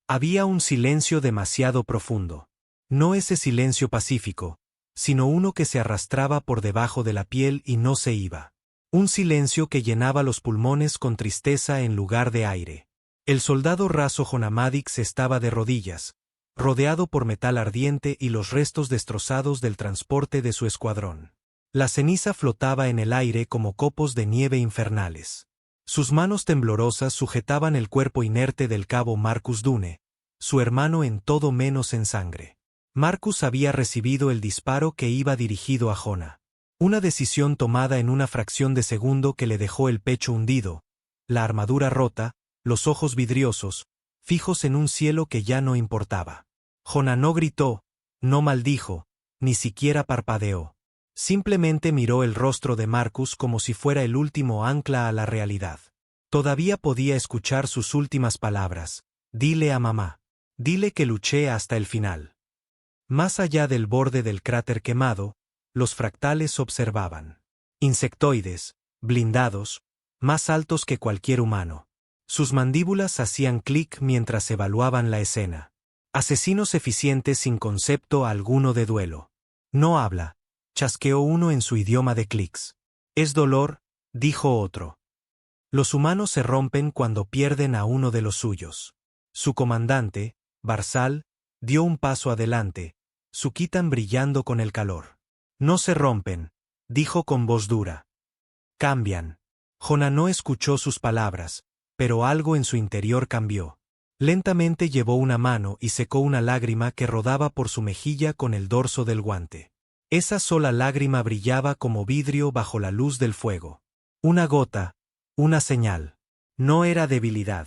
Había un silencio demasiado profundo. No ese silencio pacífico, sino uno que se arrastraba por debajo de la piel y no se iba. Un silencio que llenaba los pulmones con tristeza en lugar de aire. El soldado raso Jonamadix estaba de rodillas, rodeado por metal ardiente y los restos destrozados del transporte de su escuadrón. La ceniza flotaba en el aire como copos de nieve infernales. Sus manos temblorosas sujetaban el cuerpo inerte del cabo Marcus Dune, su hermano en todo menos en sangre. Marcus había recibido el disparo que iba dirigido a Jona. Una decisión tomada en una fracción de segundo que le dejó el pecho hundido, la armadura rota, los ojos vidriosos, fijos en un cielo que ya no importaba. Jona no gritó, no maldijo, ni siquiera parpadeó. Simplemente miró el rostro de Marcus como si fuera el último ancla a la realidad. Todavía podía escuchar sus últimas palabras. Dile a mamá. Dile que luché hasta el final. Más allá del borde del cráter quemado, los fractales observaban. Insectoides, blindados, más altos que cualquier humano. Sus mandíbulas hacían clic mientras evaluaban la escena. Asesinos eficientes sin concepto alguno de duelo. No habla, chasqueó uno en su idioma de clics. Es dolor, dijo otro. Los humanos se rompen cuando pierden a uno de los suyos. Su comandante, Barsal, dio un paso adelante, su kitán brillando con el calor. No se rompen, dijo con voz dura. Cambian. Jona no escuchó sus palabras, pero algo en su interior cambió. Lentamente llevó una mano y secó una lágrima que rodaba por su mejilla con el dorso del guante. Esa sola lágrima brillaba como vidrio bajo la luz del fuego. Una gota, una señal. No era debilidad.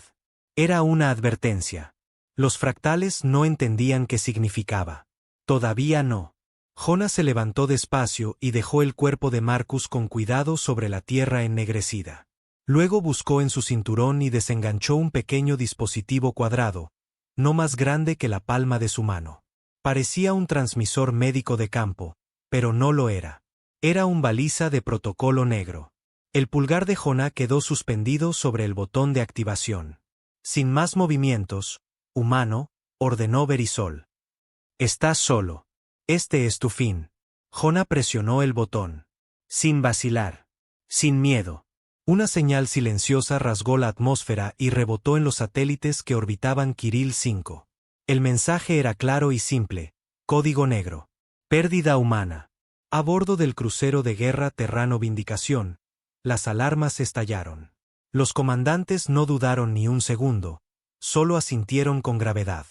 Era una advertencia. Los fractales no entendían qué significaba. Todavía no. Jona se levantó despacio y dejó el cuerpo de Marcus con cuidado sobre la tierra ennegrecida. Luego buscó en su cinturón y desenganchó un pequeño dispositivo cuadrado, no más grande que la palma de su mano. Parecía un transmisor médico de campo, pero no lo era. Era un baliza de protocolo negro. El pulgar de Jona quedó suspendido sobre el botón de activación. Sin más movimientos, humano, ordenó Verisol. Estás solo. Este es tu fin. Jona presionó el botón. Sin vacilar. Sin miedo. Una señal silenciosa rasgó la atmósfera y rebotó en los satélites que orbitaban Kirill 5. El mensaje era claro y simple. Código negro. Pérdida humana. A bordo del crucero de guerra Terrano Vindicación, las alarmas estallaron. Los comandantes no dudaron ni un segundo, solo asintieron con gravedad.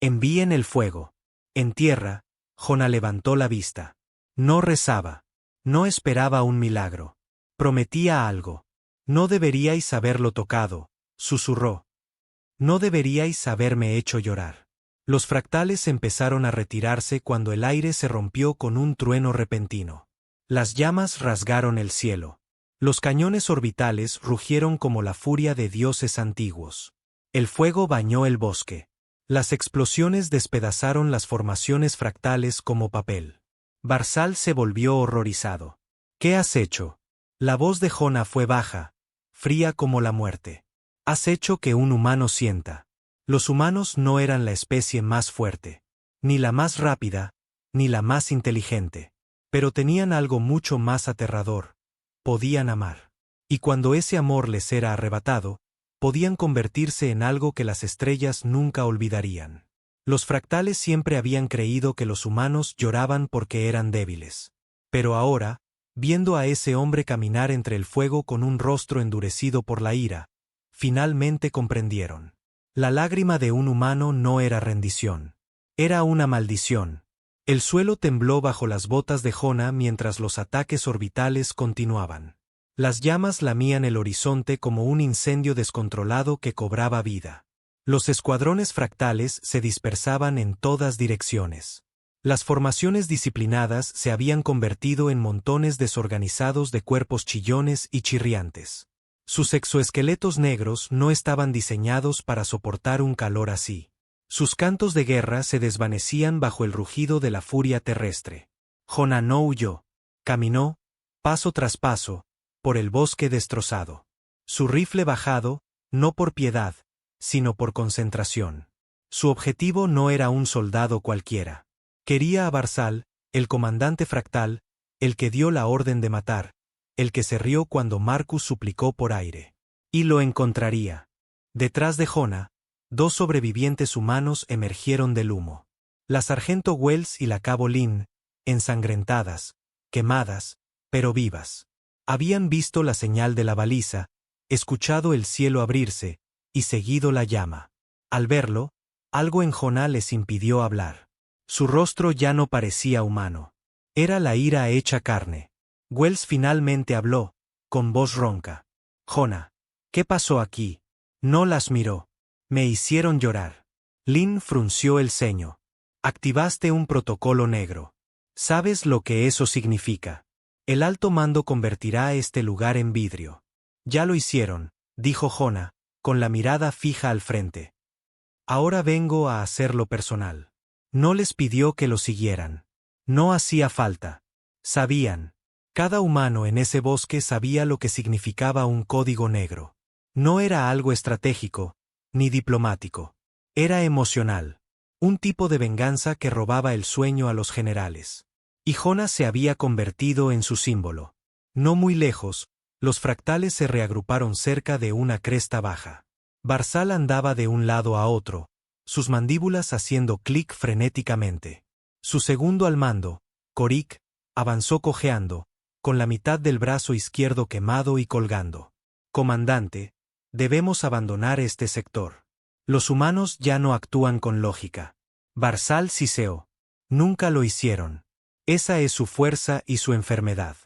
Envíen el fuego. En tierra, Jona levantó la vista. No rezaba. No esperaba un milagro. Prometía algo. No deberíais haberlo tocado, susurró. No deberíais haberme hecho llorar. Los fractales empezaron a retirarse cuando el aire se rompió con un trueno repentino. Las llamas rasgaron el cielo. Los cañones orbitales rugieron como la furia de dioses antiguos. El fuego bañó el bosque. Las explosiones despedazaron las formaciones fractales como papel. Barsal se volvió horrorizado. ¿Qué has hecho? La voz de Jona fue baja, fría como la muerte. Has hecho que un humano sienta. Los humanos no eran la especie más fuerte, ni la más rápida, ni la más inteligente. Pero tenían algo mucho más aterrador. Podían amar. Y cuando ese amor les era arrebatado, podían convertirse en algo que las estrellas nunca olvidarían. Los fractales siempre habían creído que los humanos lloraban porque eran débiles. Pero ahora, viendo a ese hombre caminar entre el fuego con un rostro endurecido por la ira, finalmente comprendieron. La lágrima de un humano no era rendición. Era una maldición. El suelo tembló bajo las botas de Jona mientras los ataques orbitales continuaban. Las llamas lamían el horizonte como un incendio descontrolado que cobraba vida. Los escuadrones fractales se dispersaban en todas direcciones. Las formaciones disciplinadas se habían convertido en montones desorganizados de cuerpos chillones y chirriantes. Sus exoesqueletos negros no estaban diseñados para soportar un calor así. Sus cantos de guerra se desvanecían bajo el rugido de la furia terrestre. Jona no huyó. Caminó, paso tras paso, por el bosque destrozado. Su rifle bajado, no por piedad, sino por concentración. Su objetivo no era un soldado cualquiera. Quería a Barzal, el comandante fractal, el que dio la orden de matar, el que se rió cuando Marcus suplicó por aire. Y lo encontraría. Detrás de Jonah, 2 sobrevivientes humanos emergieron del humo. La sargento Wells y la cabo Lynn, ensangrentadas, quemadas, pero vivas. Habían visto la señal de la baliza, escuchado el cielo abrirse, y seguido la llama. Al verlo, algo en Jonah les impidió hablar. Su rostro ya no parecía humano. Era la ira hecha carne. Wells finalmente habló, con voz ronca. Jonah, ¿qué pasó aquí? No las miró. Me hicieron llorar. Lynn frunció el ceño. Activaste un protocolo negro. ¿Sabes lo que eso significa? El alto mando convertirá este lugar en vidrio. Ya lo hicieron, dijo Jonah, con la mirada fija al frente. Ahora vengo a hacerlo personal. No les pidió que lo siguieran. No hacía falta. Sabían. Cada humano en ese bosque sabía lo que significaba un código negro. No era algo estratégico, ni diplomático. Era emocional. Un tipo de venganza que robaba el sueño a los generales. Y Jonah se había convertido en su símbolo. No muy lejos, los fractales se reagruparon cerca de una cresta baja. Barzal andaba de un lado a otro, sus mandíbulas haciendo clic frenéticamente. Su segundo al mando, Korik, avanzó cojeando, con la mitad del brazo izquierdo quemado y colgando. Comandante, debemos abandonar este sector. Los humanos ya no actúan con lógica. Barzal siseó. Nunca lo hicieron. Esa es su fuerza y su enfermedad.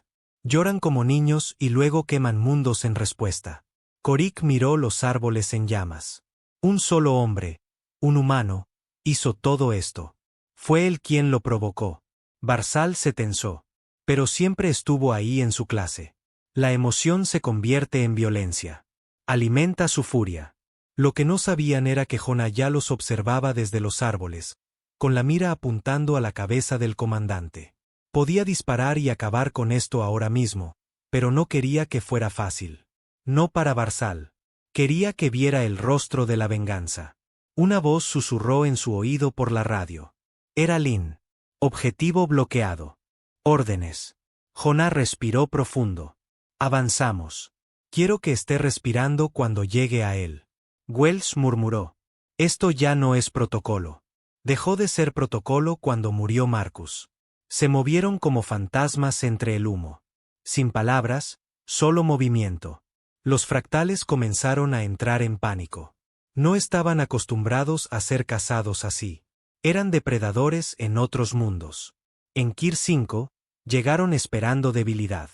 Lloran como niños y luego queman mundos en respuesta. Korik miró los árboles en llamas. Un solo hombre, un humano, hizo todo esto. Fue él quien lo provocó. Barzal se tensó. Pero siempre estuvo ahí en su clase. La emoción se convierte en violencia. Alimenta su furia. Lo que no sabían era que Jonah ya los observaba desde los árboles, con la mira apuntando a la cabeza del comandante. Podía disparar y acabar con esto ahora mismo, pero no quería que fuera fácil. No para Barzal. Quería que viera el rostro de la venganza. Una voz susurró en su oído por la radio. Era Lynn. Objetivo bloqueado. Órdenes. Jonah respiró profundo. Avanzamos. Quiero que esté respirando cuando llegue a él. Wells murmuró. Esto ya no es protocolo. Dejó de ser protocolo cuando murió Marcus. Se movieron como fantasmas entre el humo. Sin palabras, solo movimiento. Los fractales comenzaron a entrar en pánico. No estaban acostumbrados a ser cazados así. Eran depredadores en otros mundos. En Kir 5, llegaron esperando debilidad.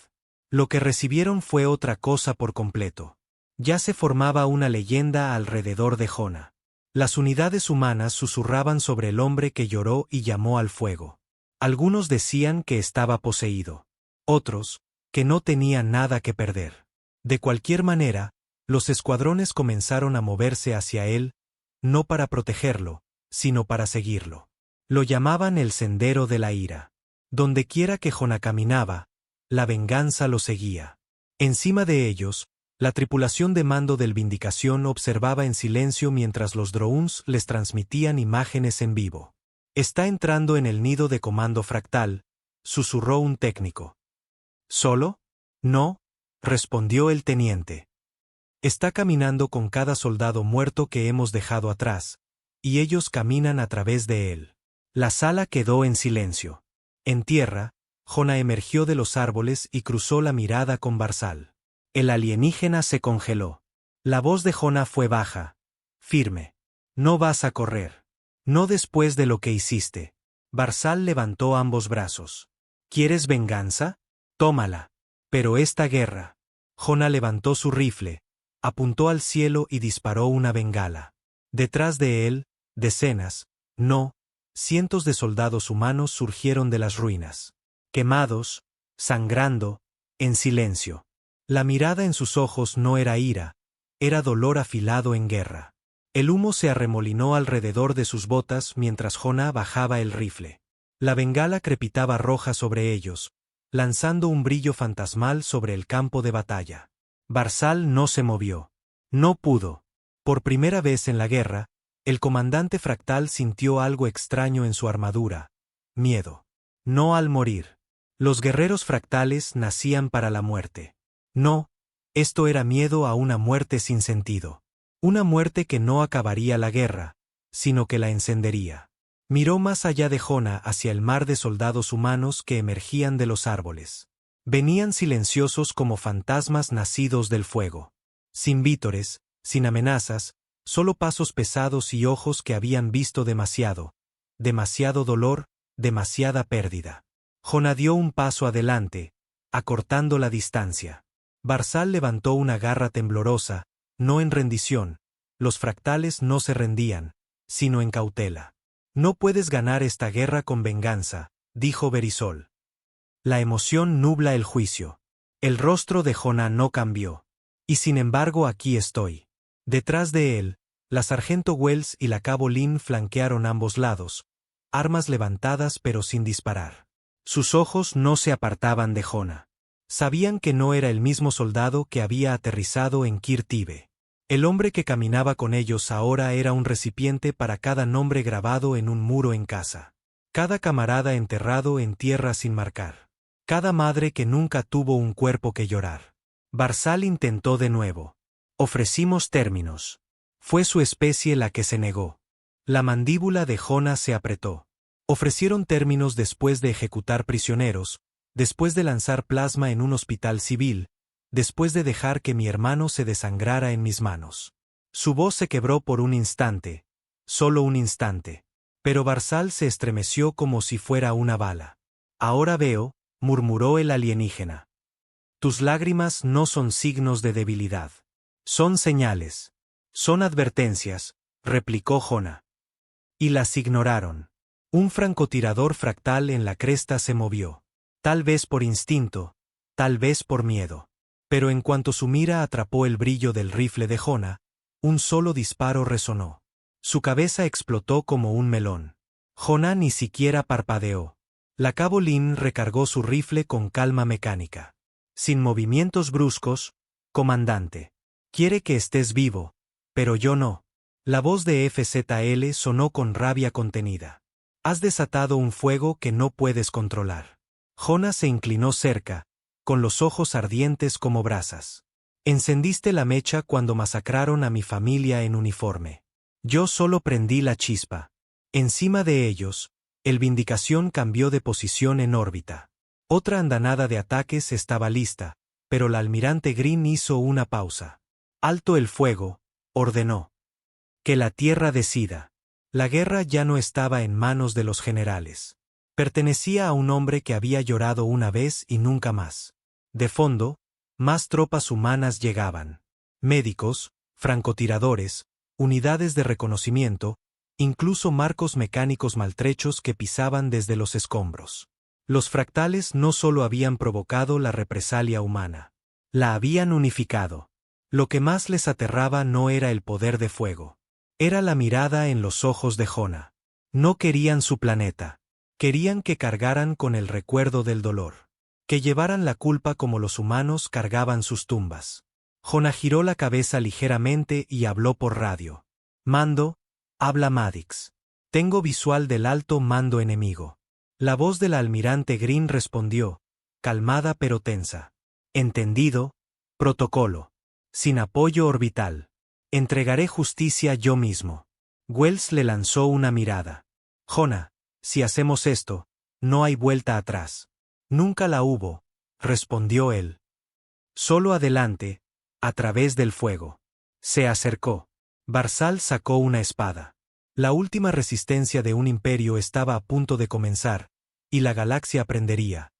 Lo que recibieron fue otra cosa por completo. Ya se formaba una leyenda alrededor de Jonah. Las unidades humanas susurraban sobre el hombre que lloró y llamó al fuego. Algunos decían que estaba poseído. Otros, que no tenía nada que perder. De cualquier manera, los escuadrones comenzaron a moverse hacia él, no para protegerlo, sino para seguirlo. Lo llamaban el Sendero de la Ira. Dondequiera que Jonah caminaba, la venganza lo seguía. Encima de ellos, la tripulación de mando del Vindicación observaba en silencio mientras los drones les transmitían imágenes en vivo. Está entrando en el nido de comando fractal, susurró un técnico. ¿Solo? No, respondió el teniente. Está caminando con cada soldado muerto que hemos dejado atrás, y ellos caminan a través de él. La sala quedó en silencio. En tierra, Jonah emergió de los árboles y cruzó la mirada con Barzal. El alienígena se congeló. La voz de Jonah fue baja, firme. No vas a correr. No después de lo que hiciste. Barzal levantó ambos brazos. ¿Quieres venganza? Tómala. Pero esta guerra. Jonah levantó su rifle, apuntó al cielo y disparó una bengala. Detrás de él, decenas, no, cientos de soldados humanos surgieron de las ruinas. Quemados, sangrando, en silencio. La mirada en sus ojos no era ira, era dolor afilado en guerra. El humo se arremolinó alrededor de sus botas mientras Jonah bajaba el rifle. La bengala crepitaba roja sobre ellos, lanzando un brillo fantasmal sobre el campo de batalla. Barzal no se movió. No pudo. Por primera vez en la guerra, El comandante fractal sintió algo extraño en su armadura. Miedo. No al morir. Los guerreros fractales nacían para la muerte. No, esto era miedo a una muerte sin sentido. Una muerte que no acabaría la guerra, sino que la encendería. Miró más allá de Jona hacia el mar de soldados humanos que emergían de los árboles. Venían silenciosos como fantasmas nacidos del fuego. Sin vítores, sin amenazas, solo pasos pesados y ojos que habían visto demasiado. Demasiado dolor, demasiada pérdida. Jona dio un paso adelante, acortando la distancia. Barzal levantó una garra temblorosa, no en rendición. Los fractales no se rendían, sino en cautela. No puedes ganar esta guerra con venganza, dijo Berisol. La emoción nubla el juicio. El rostro de Jona no cambió. Y sin embargo aquí estoy. Detrás de él, la sargento Wells y la cabo Lynn flanquearon ambos lados, armas levantadas pero sin disparar. Sus ojos no se apartaban de Jona. Sabían que no era el mismo soldado que había aterrizado en Kirtibe. El hombre que caminaba con ellos ahora era un recipiente para cada nombre grabado en un muro en casa. Cada camarada enterrado en tierra sin marcar. Cada madre que nunca tuvo un cuerpo que llorar. Barzal intentó de nuevo. Ofrecimos términos. Fue su especie la que se negó. La mandíbula de Jona se apretó. Ofrecieron términos después de ejecutar prisioneros, después de lanzar plasma en un hospital civil, después de dejar que mi hermano se desangrara en mis manos. Su voz se quebró por un instante, solo un instante. Pero Barzal se estremeció como si fuera una bala. Ahora veo, murmuró el alienígena. Tus lágrimas no son signos de debilidad. Son señales. Son advertencias, replicó Jona. Y las ignoraron. Un francotirador fractal en la cresta se movió. Tal vez por instinto, tal vez por miedo. Pero en cuanto su mira atrapó el brillo del rifle de Jona, un solo disparo resonó. Su cabeza explotó como un melón. Jona ni siquiera parpadeó. La cabo Lynn recargó su rifle con calma mecánica. Sin movimientos bruscos, comandante. Quiere que estés vivo, pero yo no. La voz de FZL sonó con rabia contenida. Has desatado un fuego que no puedes controlar. Jona se inclinó cerca, con los ojos ardientes como brasas. Encendiste la mecha cuando masacraron a mi familia en uniforme. Yo solo prendí la chispa. Encima de ellos, el Vindicación cambió de posición en órbita. Otra andanada de ataques estaba lista, pero la almirante Green hizo una pausa. Alto el fuego, ordenó. Que la tierra decida. La guerra ya no estaba en manos de los generales. Pertenecía a un hombre que había llorado una vez y nunca más. De fondo, más tropas humanas llegaban. Médicos, francotiradores, unidades de reconocimiento, incluso marcos mecánicos maltrechos que pisaban desde los escombros. Los fractales no solo habían provocado la represalia humana. La habían unificado. Lo que más les aterraba no era el poder de fuego. Era la mirada en los ojos de Jona. No querían su planeta. Querían que cargaran con el recuerdo del dolor. Que llevaran la culpa como los humanos cargaban sus tumbas. Jona giró la cabeza ligeramente y habló por radio. Mando, habla Madix. Tengo visual del alto mando enemigo. La voz de la almirante Green respondió, calmada pero tensa. Entendido, protocolo. Sin apoyo orbital. Entregaré justicia yo mismo. Wells le lanzó una mirada. Jona, si hacemos esto, no hay vuelta atrás. Nunca la hubo, respondió él. Solo adelante, a través del fuego. Se acercó. Barzal sacó una espada. La última resistencia de un imperio estaba a punto de comenzar, y la galaxia aprendería.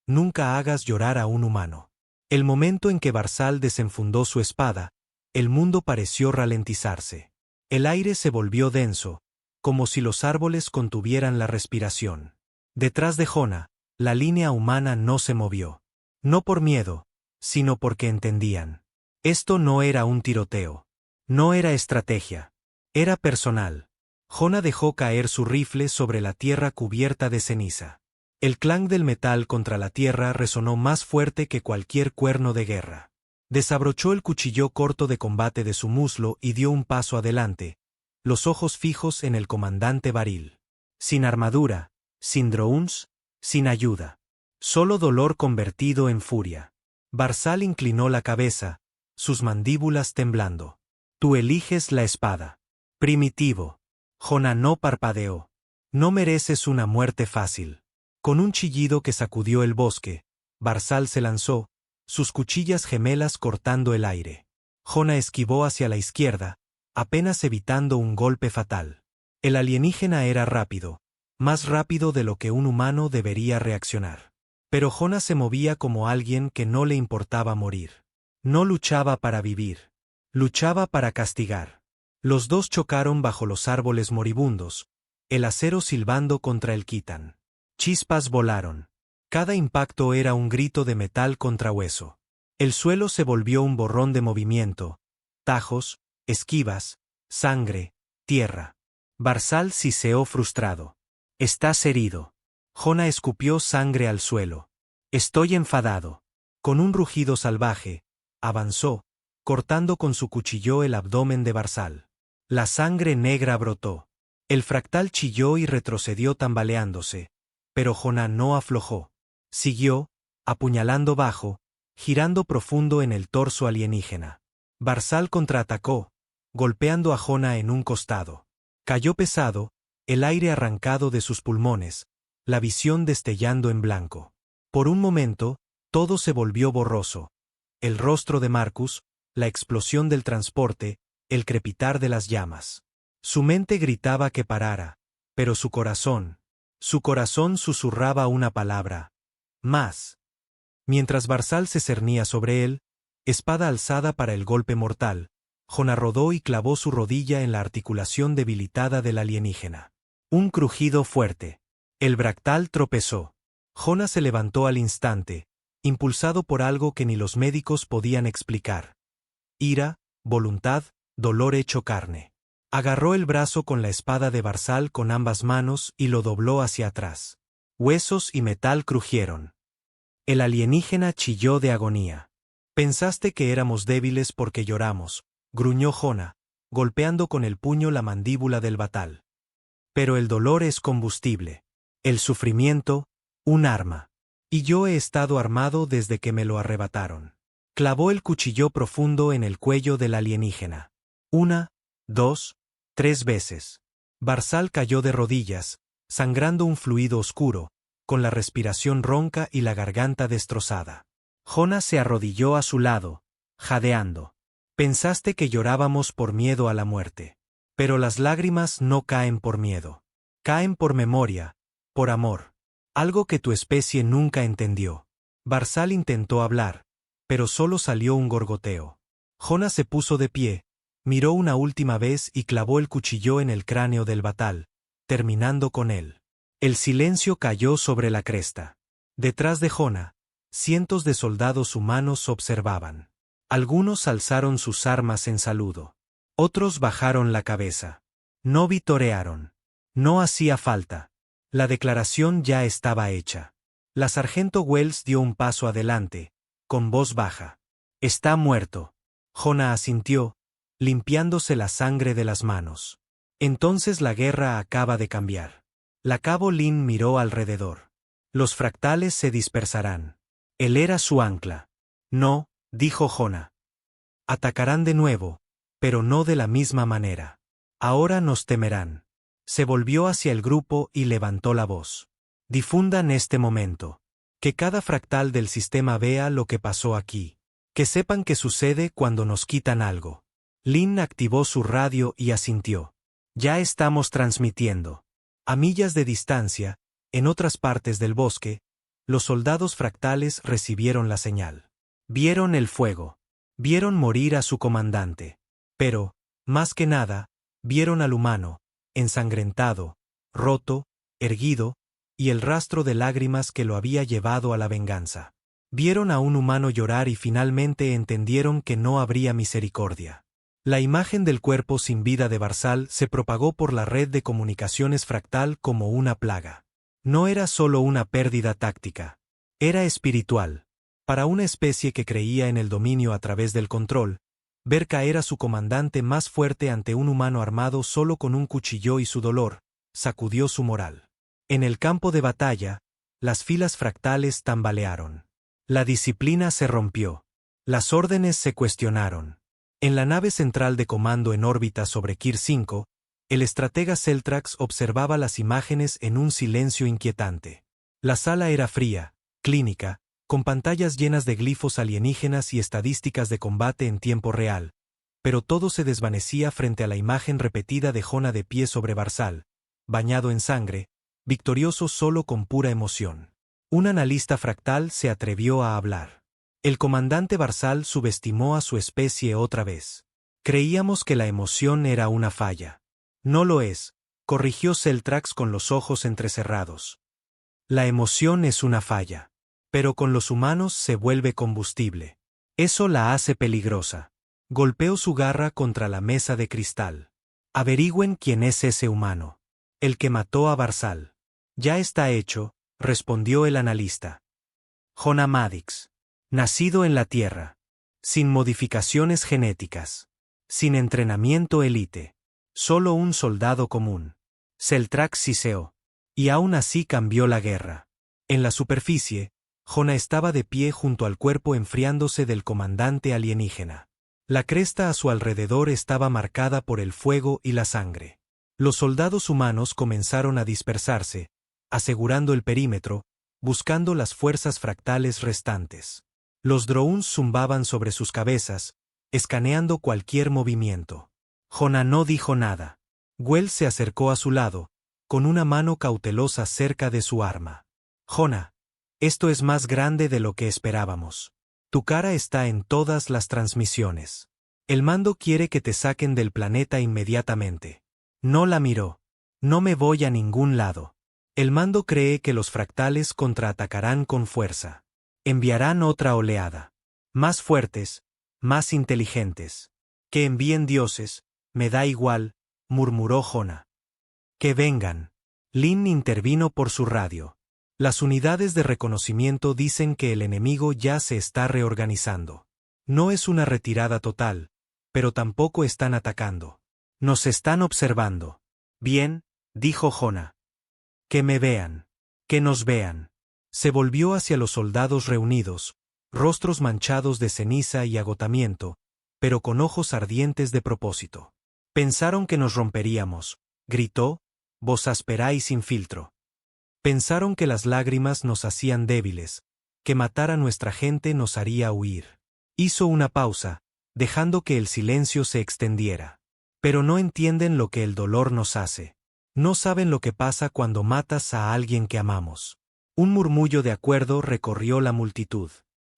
Nunca hagas llorar a un humano. El momento en que Barzal desenfundó su espada, el mundo pareció ralentizarse. El aire se volvió denso, como si los árboles contuvieran la respiración. Detrás de Jona, la línea humana no se movió. No por miedo, sino porque entendían. Esto no era un tiroteo. No era estrategia. Era personal. Jona dejó caer su rifle sobre la tierra cubierta de ceniza. El clang del metal contra la tierra resonó más fuerte que cualquier cuerno de guerra. Desabrochó el cuchillo corto de combate de su muslo y dio un paso adelante, los ojos fijos en el comandante Varil. Sin armadura, sin drones, sin ayuda. Solo dolor convertido en furia. Barzal inclinó la cabeza, sus mandíbulas temblando. Tú eliges la espada. Primitivo. Jona no parpadeó. No mereces una muerte fácil. Con un chillido que sacudió el bosque, Barzal se lanzó, sus cuchillas gemelas cortando el aire. Jona esquivó hacia la izquierda, apenas evitando un golpe fatal. El alienígena era rápido, más rápido de lo que un humano debería reaccionar. Pero Jona se movía como alguien que no le importaba morir. No luchaba para vivir. Luchaba para castigar. Los dos chocaron bajo los árboles moribundos, el acero silbando contra el quitán. Chispas volaron. Cada impacto era un grito de metal contra hueso. El suelo se volvió un borrón de movimiento, tajos, esquivas, sangre, tierra. Barzal siseó frustrado. Estás herido. Jona escupió sangre al suelo. Estoy enfadado. Con un rugido salvaje, avanzó, cortando con su cuchillo el abdomen de Barzal. La sangre negra brotó. El fractal chilló y retrocedió tambaleándose, pero Jona no aflojó. Siguió, apuñalando bajo, girando profundo en el torso alienígena. Barzal contraatacó, golpeando a Jona en un costado. Cayó pesado, el aire arrancado de sus pulmones, la visión destellando en blanco. Por un momento, todo se volvió borroso. El rostro de Marcus, la explosión del transporte, el crepitar de las llamas. Su mente gritaba que parara, pero su corazón susurraba una palabra. Más. Mientras Barzal se cernía sobre él, espada alzada para el golpe mortal, Jona rodó y clavó su rodilla en la articulación debilitada del alienígena. Un crujido fuerte. El bractal tropezó. Jona se levantó al instante, impulsado por algo que ni los médicos podían explicar. Ira, voluntad, dolor hecho carne. Agarró el brazo con la espada de Barzal con ambas manos y lo dobló hacia atrás. Huesos y metal crujieron. El alienígena chilló de agonía. Pensaste que éramos débiles porque lloramos, gruñó Jona, golpeando con el puño la mandíbula del batal. Pero el dolor es combustible. El sufrimiento, un arma. Y yo he estado armado desde que me lo arrebataron. Clavó el cuchillo profundo en el cuello del alienígena. 1, 2, 3 veces. Barzal cayó de rodillas, sangrando un fluido oscuro, con la respiración ronca y la garganta destrozada. Jona se arrodilló a su lado, jadeando. Pensaste que llorábamos por miedo a la muerte. Pero las lágrimas no caen por miedo. Caen por memoria, por amor. Algo que tu especie nunca entendió. Barzal intentó hablar, pero solo salió un gorgoteo. Jona se puso de pie, miró una última vez y clavó el cuchillo en el cráneo del batal, terminando con él. El silencio cayó sobre la cresta. Detrás de Jona, cientos de soldados humanos observaban. Algunos alzaron sus armas en saludo. Otros bajaron la cabeza. No vitorearon. No hacía falta. La declaración ya estaba hecha. La sargento Wells dio un paso adelante, con voz baja. Está muerto. Jona asintió, limpiándose la sangre de las manos. Entonces la guerra acaba de cambiar. La cabo Lin miró alrededor. Los fractales se dispersarán. Él era su ancla. No, dijo Jona. Atacarán de nuevo, pero no de la misma manera. Ahora nos temerán. Se volvió hacia el grupo y levantó la voz. Difundan este momento. Que cada fractal del sistema vea lo que pasó aquí. Que sepan qué sucede cuando nos quitan algo. Lin activó su radio y asintió. Ya estamos transmitiendo. A millas de distancia, en otras partes del bosque, los soldados fractales recibieron la señal. Vieron el fuego. Vieron morir a su comandante. Pero, más que nada, vieron al humano, ensangrentado, roto, erguido, y el rastro de lágrimas que lo había llevado a la venganza. Vieron a un humano llorar y finalmente entendieron que no habría misericordia. La imagen del cuerpo sin vida de Barzal se propagó por la red de comunicaciones fractal como una plaga. No era solo una pérdida táctica. Era espiritual. Para una especie que creía en el dominio a través del control, Ver caer a su comandante más fuerte ante un humano armado solo con un cuchillo y su dolor, sacudió su moral. En el campo de batalla, las filas fractales tambalearon. La disciplina se rompió. Las órdenes se cuestionaron. En la nave central de comando en órbita sobre Kir 5, el estratega Celtrax observaba las imágenes en un silencio inquietante. La sala era fría, clínica, con pantallas llenas de glifos alienígenas y estadísticas de combate en tiempo real, pero todo se desvanecía frente a la imagen repetida de Jona de pie sobre Barsal, bañado en sangre, victorioso solo con pura emoción. Un analista fractal se atrevió a hablar. El comandante Barsal subestimó a su especie otra vez. Creíamos que la emoción era una falla. No lo es, corrigió Celtrax con los ojos entrecerrados. La emoción es una falla. Pero con los humanos se vuelve combustible. Eso la hace peligrosa. Golpeó su garra contra la mesa de cristal. Averigüen quién es ese humano. El que mató a Barsal. Ya está hecho, respondió el analista. Jona Madix. Nacido en la Tierra. Sin modificaciones genéticas. Sin entrenamiento élite. Solo un soldado común. Celtrax siseó. Y aún así cambió la guerra. En la superficie, Jona estaba de pie junto al cuerpo enfriándose del comandante alienígena. La cresta a su alrededor estaba marcada por el fuego y la sangre. Los soldados humanos comenzaron a dispersarse, asegurando el perímetro, buscando las fuerzas fractales restantes. Los drones zumbaban sobre sus cabezas, escaneando cualquier movimiento. Jona no dijo nada. Gwell se acercó a su lado, con una mano cautelosa cerca de su arma. Jona, esto es más grande de lo que esperábamos. Tu cara está en todas las transmisiones. El mando quiere que te saquen del planeta inmediatamente. No la miró. No me voy a ningún lado. El mando cree que los fractales contraatacarán con fuerza. Enviarán otra oleada. Más fuertes, más inteligentes. Que envíen dioses, me da igual, murmuró Jona. Que vengan. Lin intervino por su radio. Las unidades de reconocimiento dicen que el enemigo ya se está reorganizando. No es una retirada total, pero tampoco están atacando. Nos están observando. Bien, dijo Jona. Que me vean. Que nos vean. Se volvió hacia los soldados reunidos, rostros manchados de ceniza y agotamiento, pero con ojos ardientes de propósito. Pensaron que nos romperíamos, gritó, voz áspera y sin filtro. Pensaron que las lágrimas nos hacían débiles, que matar a nuestra gente nos haría huir. Hizo una pausa, dejando que el silencio se extendiera. Pero no entienden lo que el dolor nos hace. No saben lo que pasa cuando matas a alguien que amamos. Un murmullo de acuerdo recorrió la multitud.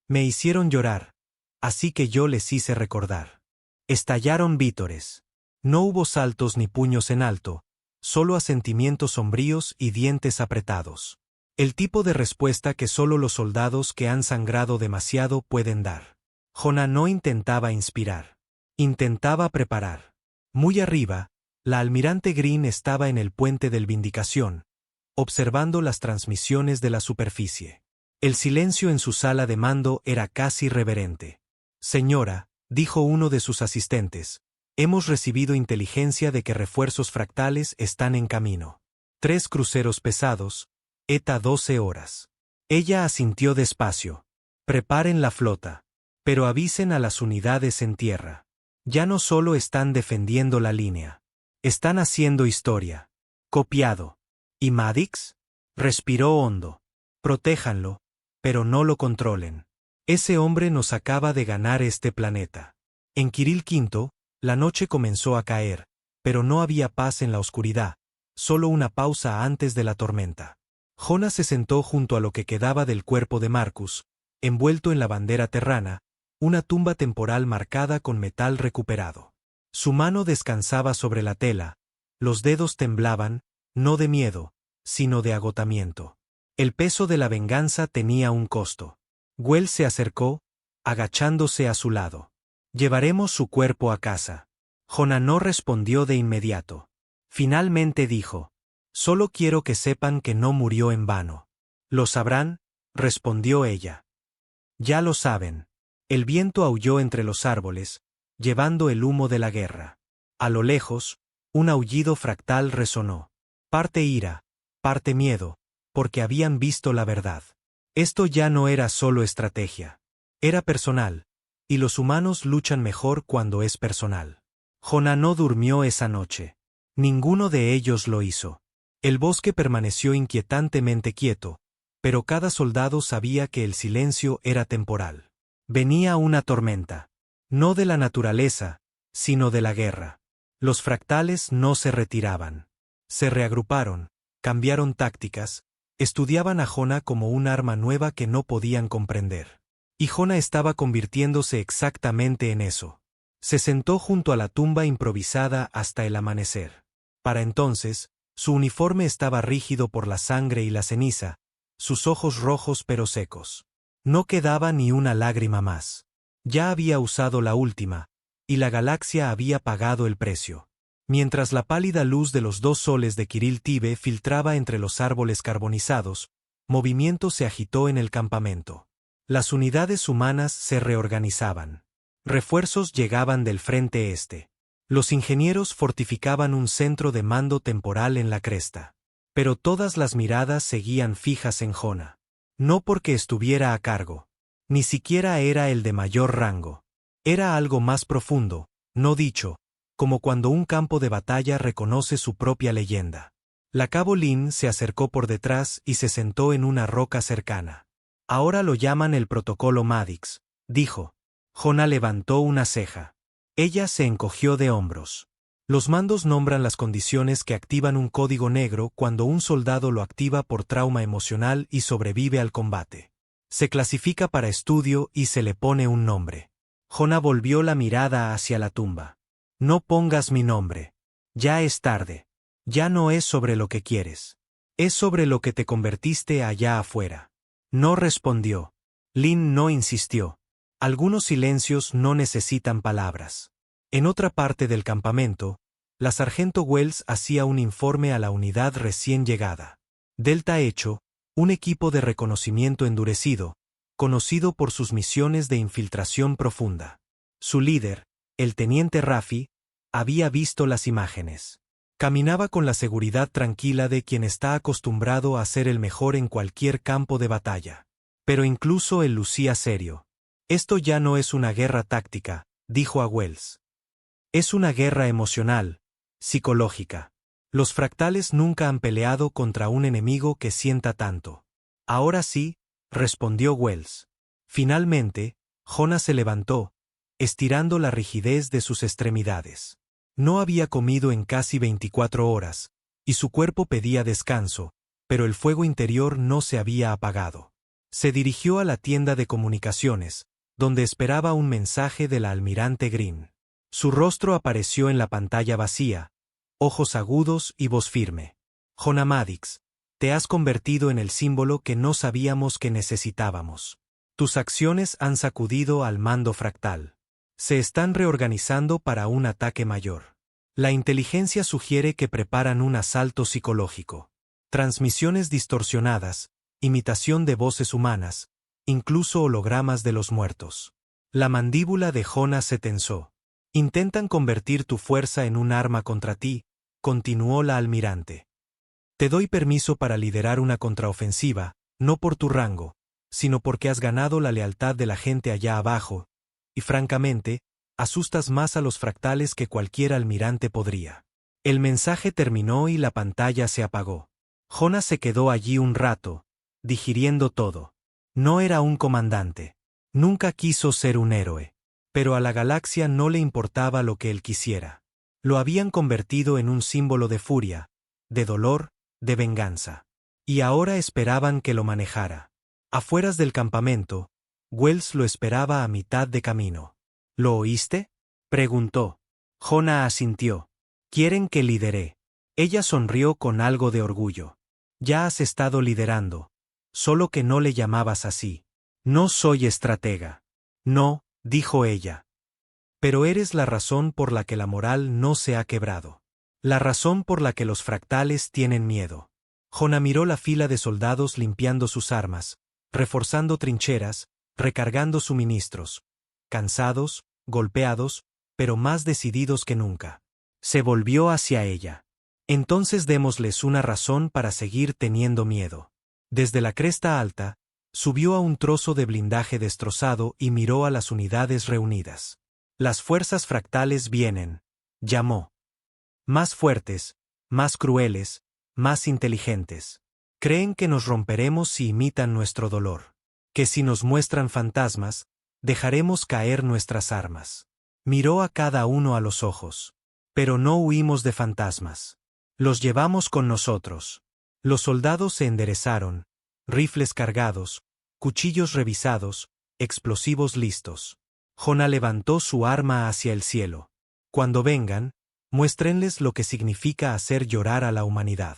Me hicieron llorar, así que yo les hice recordar. Estallaron vítores. No hubo saltos ni puños en alto, solo asentimientos sombríos y dientes apretados. El tipo de respuesta que solo los soldados que han sangrado demasiado pueden dar. Jona no intentaba inspirar. Intentaba preparar. Muy arriba, la almirante Green estaba en el puente del Vindicación, observando las transmisiones de la superficie. El silencio en su sala de mando era casi reverente. Señora, dijo uno de sus asistentes, hemos recibido inteligencia de que refuerzos fractales están en camino. 3 cruceros pesados, ETA 12 horas. Ella asintió despacio. Preparen la flota. Pero avisen a las unidades en tierra. Ya no solo están defendiendo la línea. Están haciendo historia. Copiado. ¿Y Madix? Respiró hondo. Protéjanlo, pero no lo controlen. Ese hombre nos acaba de ganar este planeta. En Kirill V, la noche comenzó a caer, pero no había paz en la oscuridad, solo una pausa antes de la tormenta. Jona se sentó junto a lo que quedaba del cuerpo de Marcus, envuelto en la bandera terrana, una tumba temporal marcada con metal recuperado. Su mano descansaba sobre la tela, los dedos temblaban, no de miedo, sino de agotamiento. El peso de la venganza tenía un costo. Gwell se acercó, agachándose a su lado. Llevaremos su cuerpo a casa. Jona no respondió de inmediato. Finalmente dijo, solo quiero que sepan que no murió en vano. Lo sabrán, respondió ella. Ya lo saben. El viento aulló entre los árboles, llevando el humo de la guerra. A lo lejos, un aullido fractal resonó. Parte ira, parte miedo, porque habían visto la verdad. Esto ya no era solo estrategia. Era personal, y los humanos luchan mejor cuando es personal. Jonah no durmió esa noche. Ninguno de ellos lo hizo. El bosque permaneció inquietantemente quieto, pero cada soldado sabía que el silencio era temporal. Venía una tormenta. No de la naturaleza, sino de la guerra. Los fractales no se retiraban. Se reagruparon, cambiaron tácticas, estudiaban a Jonah como un arma nueva que no podían comprender. Y Jonah estaba convirtiéndose exactamente en eso. Se sentó junto a la tumba improvisada hasta el amanecer. Para entonces, su uniforme estaba rígido por la sangre y la ceniza, sus ojos rojos pero secos. No quedaba ni una lágrima más. Ya había usado la última, y la galaxia había pagado el precio. Mientras la pálida luz de los 2 soles de Kiril Tibe filtraba entre los árboles carbonizados, movimiento se agitó en el campamento. Las unidades humanas se reorganizaban. Refuerzos llegaban del frente este. Los ingenieros fortificaban un centro de mando temporal en la cresta. Pero todas las miradas seguían fijas en Jonah. No porque estuviera a cargo. Ni siquiera era el de mayor rango. Era algo más profundo, no dicho, como cuando un campo de batalla reconoce su propia leyenda. La cabo Lin se acercó por detrás y se sentó en una roca cercana. Ahora lo llaman el protocolo Madix, dijo. Jonah levantó una ceja. Ella se encogió de hombros. Los mandos nombran las condiciones que activan un código negro cuando un soldado lo activa por trauma emocional y sobrevive al combate. Se clasifica para estudio y se le pone un nombre. Jonah volvió la mirada hacia la tumba. No pongas mi nombre. Ya es tarde. Ya no es sobre lo que quieres. Es sobre lo que te convertiste allá afuera. No respondió. Lin no insistió. Algunos silencios no necesitan palabras. En otra parte del campamento, la sargento Wells hacía un informe a la unidad recién llegada. Delta hecho, un equipo de reconocimiento endurecido, conocido por sus misiones de infiltración profunda. Su líder, el teniente Raffi, había visto las imágenes. Caminaba con la seguridad tranquila de quien está acostumbrado a ser el mejor en cualquier campo de batalla. Pero incluso él lucía serio. Esto ya no es una guerra táctica, dijo a Wells. Es una guerra emocional, psicológica. Los fractales nunca han peleado contra un enemigo que sienta tanto. Ahora sí, respondió Wells. Finalmente, Jonah se levantó, estirando la rigidez de sus extremidades. No había comido en casi 24 horas, y su cuerpo pedía descanso, pero el fuego interior no se había apagado. Se dirigió a la tienda de comunicaciones, donde esperaba un mensaje de la almirante Green. Su rostro apareció en la pantalla vacía, ojos agudos y voz firme. Jonah Madix, te has convertido en el símbolo que no sabíamos que necesitábamos. Tus acciones han sacudido al mando fractal. Se están reorganizando para un ataque mayor. La inteligencia sugiere que preparan un asalto psicológico. Transmisiones distorsionadas, imitación de voces humanas, incluso hologramas de los muertos. La mandíbula de Jonah se tensó. Intentan convertir tu fuerza en un arma contra ti, continuó la almirante. Te doy permiso para liderar una contraofensiva, no por tu rango, sino porque has ganado la lealtad de la gente allá abajo, y francamente, asustas más a los fractales que cualquier almirante podría. El mensaje terminó y la pantalla se apagó. Jonah se quedó allí un rato, digiriendo todo. No era un comandante. Nunca quiso ser un héroe. Pero a la galaxia no le importaba lo que él quisiera. Lo habían convertido en un símbolo de furia, de dolor, de venganza. Y ahora esperaban que lo manejara. Afueras del campamento, Wells lo esperaba a mitad de camino. ¿Lo oíste?, preguntó. Jonah asintió. Quieren que lidere. Ella sonrió con algo de orgullo. Ya has estado liderando. Solo que no le llamabas así. No soy estratega. No, dijo ella. Pero eres la razón por la que la moral no se ha quebrado. La razón por la que los fractales tienen miedo. Jonah miró la fila de soldados limpiando sus armas, reforzando trincheras, recargando suministros. Cansados, golpeados, pero más decididos que nunca. Se volvió hacia ella. Entonces démosles una razón para seguir teniendo miedo. Desde la cresta alta, subió a un trozo de blindaje destrozado y miró a las unidades reunidas. Las fuerzas fractales vienen, llamó. Más fuertes, más crueles, más inteligentes. Creen que nos romperemos si imitan nuestro dolor. Que si nos muestran fantasmas, dejaremos caer nuestras armas. Miró a cada uno a los ojos. Pero no huimos de fantasmas. Los llevamos con nosotros. Los soldados se enderezaron, rifles cargados, cuchillos revisados, explosivos listos. Jona levantó su arma hacia el cielo. Cuando vengan, muéstrenles lo que significa hacer llorar a la humanidad.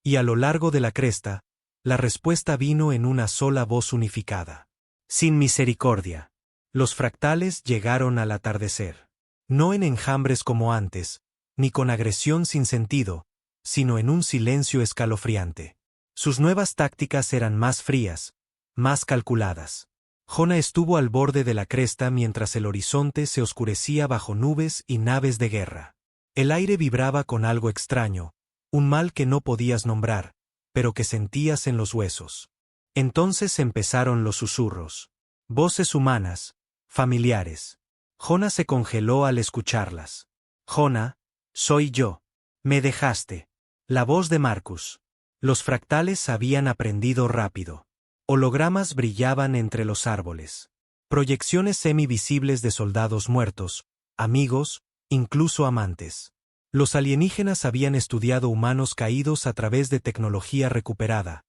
Y a lo largo de la cresta, la respuesta vino en una sola voz unificada. Sin misericordia. Los fractales llegaron al atardecer. No en enjambres como antes, ni con agresión sin sentido, sino en un silencio escalofriante. Sus nuevas tácticas eran más frías, más calculadas. Jona estuvo al borde de la cresta mientras el horizonte se oscurecía bajo nubes y naves de guerra. El aire vibraba con algo extraño, un mal que no podías nombrar, pero que sentías en los huesos. Entonces empezaron los susurros. Voces humanas, familiares. Jona se congeló al escucharlas. Jona, soy yo. Me dejaste. La voz de Marcus. Los fractales habían aprendido rápido. Hologramas brillaban entre los árboles. Proyecciones semivisibles de soldados muertos, amigos, incluso amantes. Los alienígenas habían estudiado humanos caídos a través de tecnología recuperada,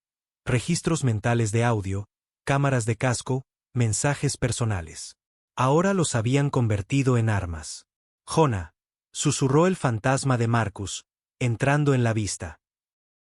registros mentales de audio, cámaras de casco, mensajes personales. Ahora los habían convertido en armas. Jona, susurró el fantasma de Marcus, entrando en la vista.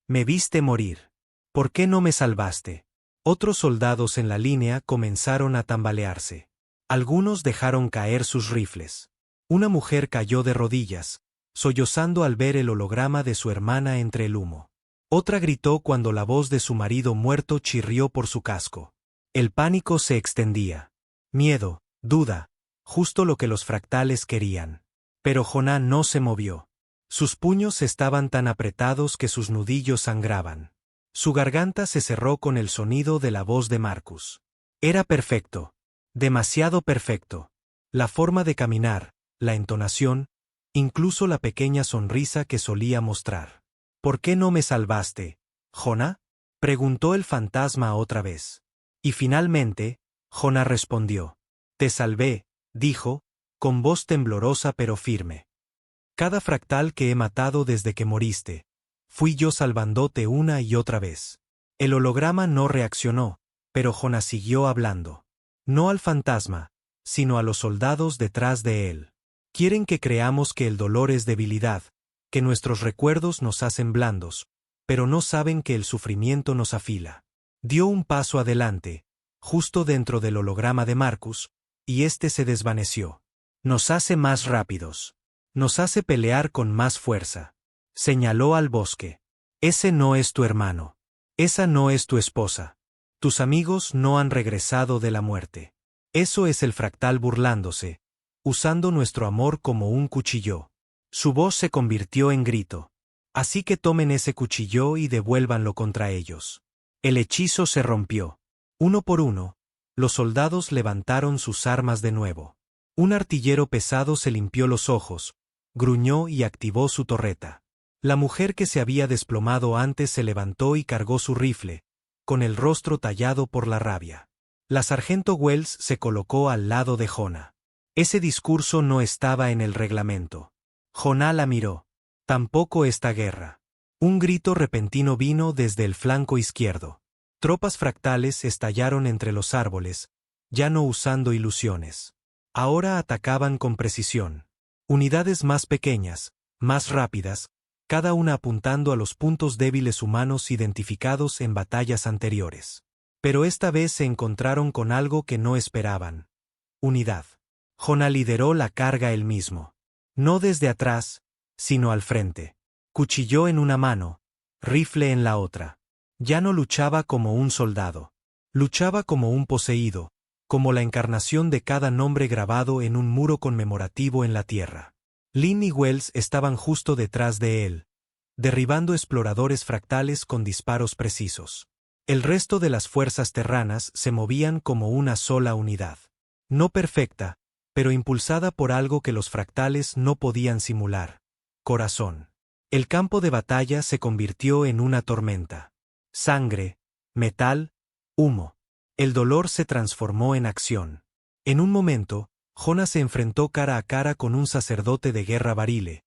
Me viste morir. ¿Por qué no me salvaste? Otros soldados en la línea comenzaron a tambalearse. Algunos dejaron caer sus rifles. Una mujer cayó de rodillas, sollozando al ver el holograma de su hermana entre el humo. Otra gritó cuando la voz de su marido muerto chirrió por su casco. El pánico se extendía. Miedo, duda, justo lo que los fractales querían. Pero Jona no se movió. Sus puños estaban tan apretados que sus nudillos sangraban. Su garganta se cerró con el sonido de la voz de Marcus. Era perfecto. Demasiado perfecto. La forma de caminar, la entonación, incluso la pequeña sonrisa que solía mostrar. ¿Por qué no me salvaste, Jona? Preguntó el fantasma otra vez. Y finalmente, Jona respondió. Te salvé, dijo, con voz temblorosa pero firme. Cada fractal que he matado desde que moriste, fui yo salvándote una y otra vez. El holograma no reaccionó, pero Jona siguió hablando. No al fantasma, sino a los soldados detrás de él. Quieren que creamos que el dolor es debilidad, que nuestros recuerdos nos hacen blandos, pero no saben que el sufrimiento nos afila. Dio un paso adelante, justo dentro del holograma de Marcus, y éste se desvaneció. Nos hace más rápidos. Nos hace pelear con más fuerza. Señaló al bosque. Ese no es tu hermano. Esa no es tu esposa. Tus amigos no han regresado de la muerte. Eso es el fractal burlándose, usando nuestro amor como un cuchillo. Su voz se convirtió en grito. Así que tomen ese cuchillo y devuélvanlo contra ellos. El hechizo se rompió. Uno por uno, los soldados levantaron sus armas de nuevo. Un artillero pesado se limpió los ojos, gruñó y activó su torreta. La mujer que se había desplomado antes se levantó y cargó su rifle, con el rostro tallado por la rabia. La sargento Wells se colocó al lado de Jona. Ese discurso no estaba en el reglamento. Jona la miró. Tampoco esta guerra. Un grito repentino vino desde el flanco izquierdo. Tropas fractales estallaron entre los árboles, ya no usando ilusiones. Ahora atacaban con precisión. Unidades más pequeñas, más rápidas, cada una apuntando a los puntos débiles humanos identificados en batallas anteriores. Pero esta vez se encontraron con algo que no esperaban. Unidad. Jona lideró la carga él mismo. No desde atrás, sino al frente. Cuchillo en una mano, rifle en la otra. Ya no luchaba como un soldado. Luchaba como un poseído, como la encarnación de cada nombre grabado en un muro conmemorativo en la Tierra. Lynn y Wells estaban justo detrás de él, derribando exploradores fractales con disparos precisos. El resto de las fuerzas terranas se movían como una sola unidad. No perfecta, pero impulsada por algo que los fractales no podían simular: corazón. El campo de batalla se convirtió en una tormenta. Sangre, metal, humo. El dolor se transformó en acción. En un momento, Jonah se enfrentó cara a cara con un sacerdote de guerra Barile,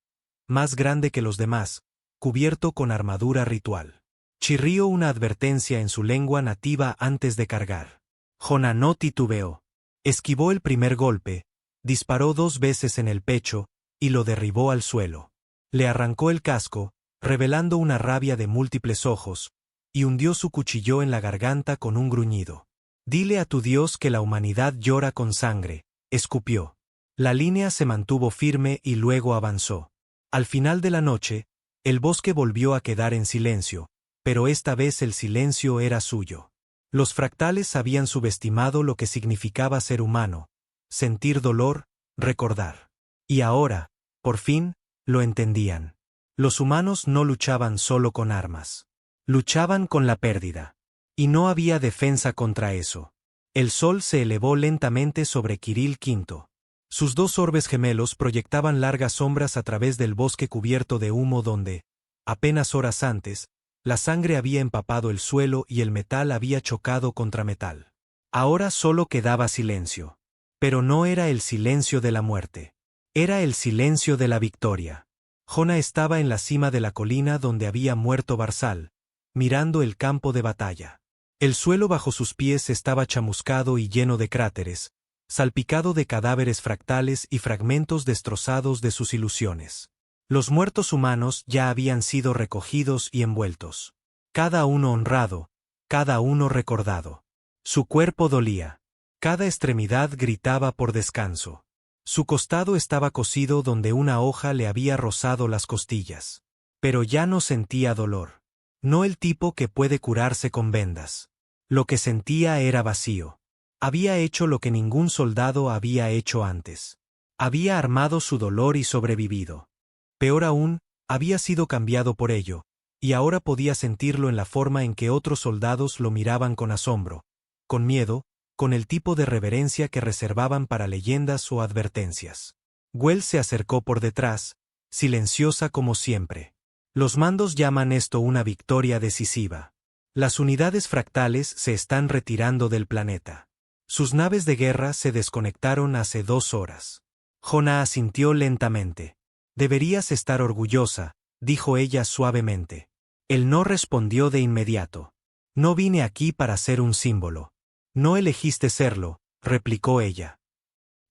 más grande que los demás, cubierto con armadura ritual. Chirrió una advertencia en su lengua nativa antes de cargar. Jonah no titubeó. Esquivó el primer golpe, disparó 2 veces en el pecho, y lo derribó al suelo. Le arrancó el casco, revelando una rabia de múltiples ojos, y hundió su cuchillo en la garganta con un gruñido. «Dile a tu Dios que la humanidad llora con sangre», escupió. La línea se mantuvo firme y luego avanzó. Al final de la noche, el bosque volvió a quedar en silencio, pero esta vez el silencio era suyo. Los fractales habían subestimado lo que significaba ser humano, sentir dolor, recordar. Y ahora, por fin, lo entendían. Los humanos no luchaban solo con armas. Luchaban con la pérdida. Y no había defensa contra eso. El sol se elevó lentamente sobre Kirill V. Sus 2 orbes gemelos proyectaban largas sombras a través del bosque cubierto de humo donde, apenas horas antes, la sangre había empapado el suelo y el metal había chocado contra metal. Ahora solo quedaba silencio. Pero no era el silencio de la muerte. Era el silencio de la victoria. Jonah estaba en la cima de la colina donde había muerto Barzal, mirando el campo de batalla. El suelo bajo sus pies estaba chamuscado y lleno de cráteres, salpicado de cadáveres fractales y fragmentos destrozados de sus ilusiones. Los muertos humanos ya habían sido recogidos y envueltos. Cada uno honrado, cada uno recordado. Su cuerpo dolía. Cada extremidad gritaba por descanso. Su costado estaba cosido donde una hoja le había rozado las costillas. Pero ya no sentía dolor. No el tipo que puede curarse con vendas. Lo que sentía era vacío. Había hecho lo que ningún soldado había hecho antes. Había armado su dolor y sobrevivido. Peor aún, había sido cambiado por ello, y ahora podía sentirlo en la forma en que otros soldados lo miraban con asombro, con miedo, con el tipo de reverencia que reservaban para leyendas o advertencias. Wells se acercó por detrás, silenciosa como siempre. Los mandos llaman esto una victoria decisiva. Las unidades fractales se están retirando del planeta. Sus naves de guerra se desconectaron hace 2 horas. Jonah asintió lentamente. Deberías estar orgullosa, dijo ella suavemente. Él no respondió de inmediato. No vine aquí para ser un símbolo. No elegiste serlo, replicó ella.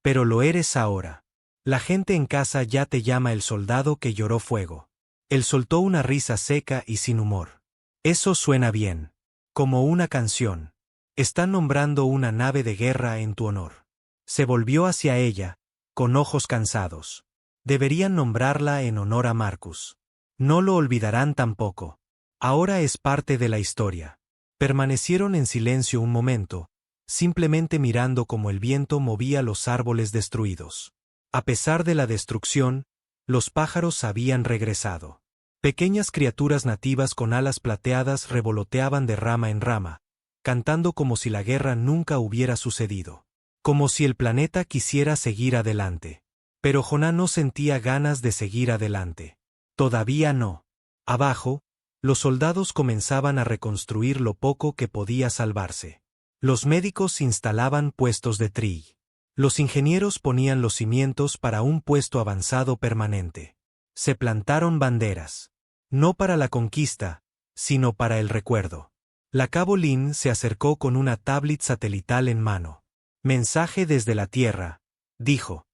Pero lo eres ahora. La gente en casa ya te llama el soldado que lloró fuego. Él soltó una risa seca y sin humor. Eso suena bien. Como una canción. Están nombrando una nave de guerra en tu honor. Se volvió hacia ella, con ojos cansados. Deberían nombrarla en honor a Marcus. No lo olvidarán tampoco. Ahora es parte de la historia. Permanecieron en silencio un momento, simplemente mirando cómo el viento movía los árboles destruidos. A pesar de la destrucción, los pájaros habían regresado. Pequeñas criaturas nativas con alas plateadas revoloteaban de rama en rama, cantando como si la guerra nunca hubiera sucedido. Como si el planeta quisiera seguir adelante. Pero Jonah no sentía ganas de seguir adelante. Todavía no. Abajo, los soldados comenzaban a reconstruir lo poco que podía salvarse. Los médicos instalaban puestos de trill. Los ingenieros ponían los cimientos para un puesto avanzado permanente. Se plantaron banderas. No para la conquista, sino para el recuerdo. La cabo Lynn se acercó con una tablet satelital en mano. Mensaje desde la Tierra, dijo.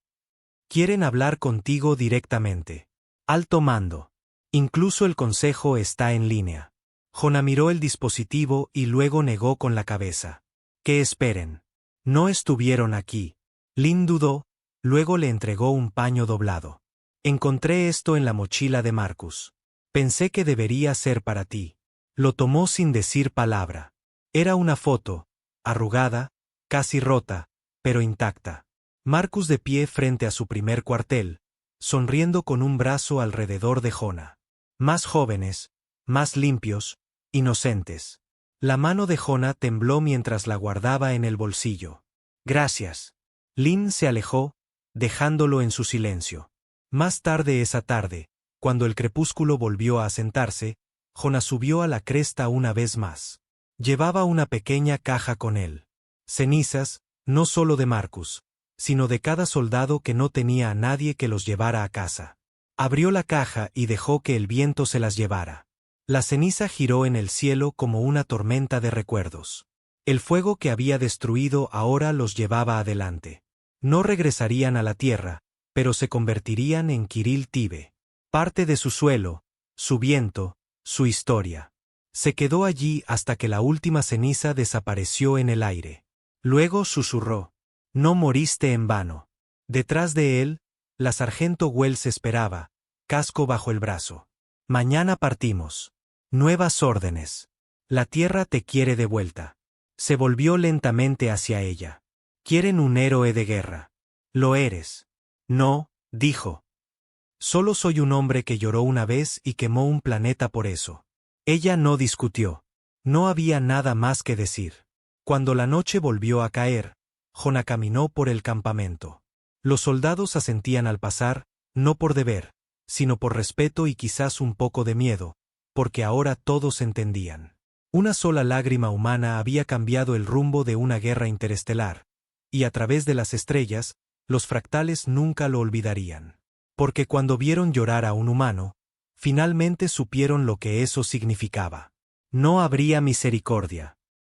Quieren hablar contigo directamente. Alto mando. Incluso el consejo está en línea. Jonah miró el dispositivo y luego negó con la cabeza. ¿Qué esperen? No estuvieron aquí. Lynn dudó, luego le entregó un paño doblado. Encontré esto en la mochila de Marcus. Pensé que debería ser para ti. Lo tomó sin decir palabra. Era una foto, arrugada, casi rota, pero intacta. Marcus de pie frente a su primer cuartel, sonriendo con un brazo alrededor de Jonah. Más jóvenes, más limpios, inocentes. La mano de Jonah tembló mientras la guardaba en el bolsillo. Gracias. Lynn se alejó, dejándolo en su silencio. Más tarde esa tarde, cuando el crepúsculo volvió a asentarse, Jonah subió a la cresta una vez más. Llevaba una pequeña caja con él. Cenizas, no solo de Marcus, sino de cada soldado que no tenía a nadie que los llevara a casa. Abrió la caja y dejó que el viento se las llevara. La ceniza giró en el cielo como una tormenta de recuerdos. El fuego que había destruido ahora los llevaba adelante. No regresarían a la tierra, pero se convertirían en Kiril Tibe. Parte de su suelo, su viento, su historia. Se quedó allí hasta que la última ceniza desapareció en el aire. Luego susurró: «No moriste en vano». Detrás de él, la sargento Wells esperaba, casco bajo el brazo. «Mañana partimos. Nuevas órdenes. La tierra te quiere de vuelta». Se volvió lentamente hacia ella. «Quieren un héroe de guerra. Lo eres». «No», dijo. «Solo soy un hombre que lloró una vez y quemó un planeta por eso». Ella no discutió. No había nada más que decir. Cuando la noche volvió a caer, Jonah caminó por el campamento. Los soldados asentían al pasar, no por deber, sino por respeto y quizás un poco de miedo, porque ahora todos entendían. Una sola lágrima humana había cambiado el rumbo de una guerra interestelar, y a través de las estrellas, los fractales nunca lo olvidarían. Porque cuando vieron llorar a un humano, finalmente supieron lo que eso significaba. No habría misericordia.